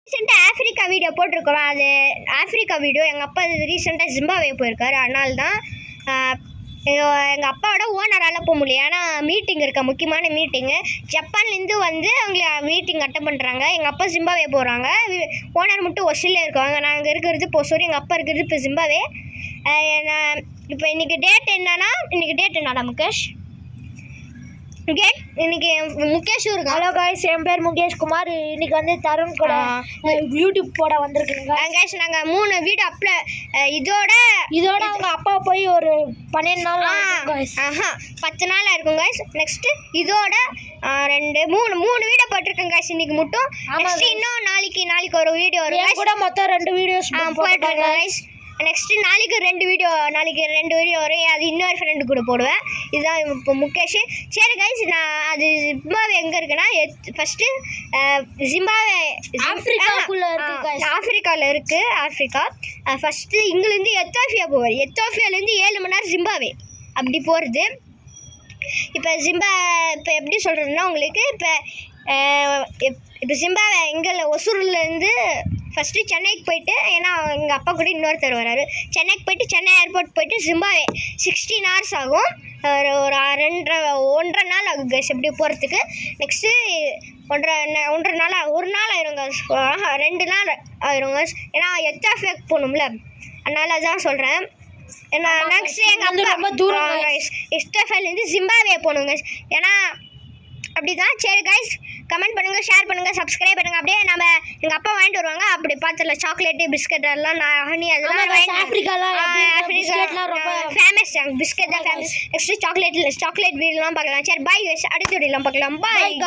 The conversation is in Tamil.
ரீசெண்டாக ஆஃப்ரிக்கா வீடியோ போட்டிருக்கோம். அது ஆஃப்ரிக்கா வீடியோ எங்கள் அப்பா ரீசெண்டாக ஜிம்பாவே போயிருக்காரு. அதனால தான் எங்கள் அப்பாவோட ஓனரால் போக முடியும். ஏன்னா மீட்டிங் இருக்கா, முக்கியமான மீட்டிங்கு. ஜப்பான்லேருந்து வந்து அவங்கள மீட்டிங் அட்டன் பண்ணுறாங்க. எங்கள் அப்பா ஜிம்பாவே போகிறாங்க. ஓனர் மட்டும் ஒசிலே இருக்காங்க. நாங்கள் இருக்கிறது பொசூர், எங்கள் அப்பா இருக்கிறது இப்போ ஜிம்பாவே. இப்போ இன்றைக்கி டேட் என்னடா முகேஷ்? இன்னைக்கு முகேஷும் இருக்கு. ஹலோ காய்ஸ், என் பேர் முகேஷ் குமார். இன்னைக்கு வந்து தருண் கூட யூடியூப் போட வந்திருக்குங்க காய்ஸ். நாங்கள் 3 வீடியோ இதோட அவங்க அப்பா போய் ஒரு 12 நாள் 10 நாள் இருக்கும் காய்ஸ். நெக்ஸ்ட்டு இதோட 3 வீடியோ போட்டிருக்கேன் காய்ஸ் இன்னைக்கு மட்டும். நெக்ஸ்ட் இன்னும் நாளைக்கு ஒரு வீடியோ வரும் கூட. மொத்தம் 2 வீடியோஸ் போட்டிருக்கேன் காய்ஸ். நெக்ஸ்ட்டு நாளைக்கு 2 வீடியோ வரும். அது இன்னொரு ஃப்ரெண்டு கூட போடுவேன். இதுதான் இப்போ முகேஷ். சரி கைஸ், நான் அது ஜிம்பாவே எங்கே இருக்குன்னா, ஃபஸ்ட்டு ஜிம்பாவே ஆஃப்ரிக்காவில் இருக்குது. ஆஃப்ரிக்கா ஃபஸ்ட்டு இங்கேருந்து எத்தோப்பியா போவார். எத்தோப்பியாலேருந்து 7 மணி நேரம் ஜிம்பாவே அப்படி போகிறது. இப்போ எப்படி சொல்கிறதுனா உங்களுக்கு, இப்போ ஜிம்பாவே எங்கே ஒசூர்லேருந்து ஃபஸ்ட்டு சென்னைக்கு போயிட்டு, ஏன்னா எங்கள் அப்பா கூட இன்னொருத்தர் வராரு. சென்னைக்கு போயிட்டு சென்னை ஏர்போர்ட் போயிட்டு ஜிம்பாவே 16 hours ஆகும். ஒரு 1.5 நாள் ஆகும் கைஸ் எப்படி போகிறதுக்கு. நெக்ஸ்ட்டு 1.5 நாள் ஒரு நாள் ஆயிருங்க. 2 நாள் ஆயிருங்க. ஏன்னா எத்தாஃபேக் போகணும்ல, அதனால தான் சொல்கிறேன். ஏன்னா நெக்ஸ்ட்டு எங்கள் அப்பா ரொம்ப தூரம் எஸ்டாஃபேலேருந்து ஜிம்பாவே போகணுங்க. ஏன்னா அப்படி தான். சரி கைஸ், கமெண்ட் பண்ணுங்கள், ஷேர் பண்ணுங்கள், சப்ஸ்கிரைப் பண்ணுங்கள். அப்படியே எங்கள் அப்பா வாங்கிட்டு வருவாங்க. அப்படி பார்த்தல சாக்லேட்டு, பிஸ்கட் எல்லாம் ஹனி அதெல்லாம் ஆஃப்ரிக்காலாம் ரொம்ப ஃபேமஸ். பிஸ்கட் தான் ஃபேமஸ். நெக்ஸ்ட்டு சாக்லேட் வீடெலாம் பார்க்கலாம். சரி பாய் கைஸ், அடுத்த வீடியோலாம் பார்க்கலாம். பாய்.